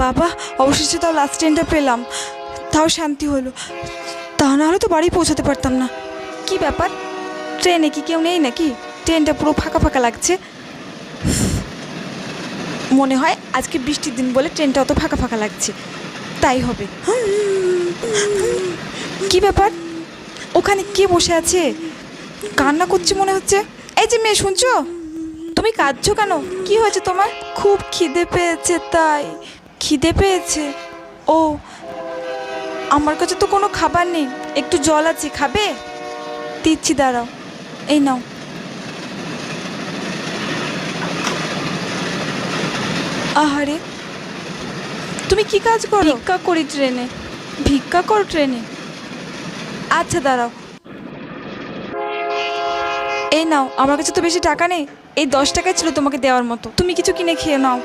বাবা, অবশেষে তাও লাস্ট ট্রেনটা পেলাম, তাও শান্তি হলো। তা না হলে তো বাড়ি পৌঁছাতে পারতাম না। কি ব্যাপার, ট্রেনে কি কেউ নেই নাকি? ট্রেনটা পুরো ফাঁকা ফাঁকা লাগছে। মনে হয় আজকে বৃষ্টির দিন বলে ট্রেনটা অত ফাঁকা ফাঁকা লাগছে, তাই হবে। কি ব্যাপার, ওখানে কে বসে আছে? কান্না করছে মনে হচ্ছে। এই যে মেয়ে, শুনছো? তুমি কাঁদছো কেন? কি হয়েছে তোমার? খুব খিদে পেয়েছে তাই। খিদে পেয়েছে? ও, আমার কাছে তো কোনো খাবার নেই, একটু জল আছে, খাবে? দিচ্ছি, দাঁড়াও, এই নাও। আহারে, তুমি কি কাজ করো? ভিক্ষা করি ট্রেনে। ভিক্ষা করো ট্রেনে? আচ্ছা দাঁড়াও, এই নাও। আমার কাছে তো বেশি টাকা নেই, এই 10 টাকাই ছিল তোমাকে দেওয়ার মতো, তুমি কিছু কিনে খেয়ে নাও।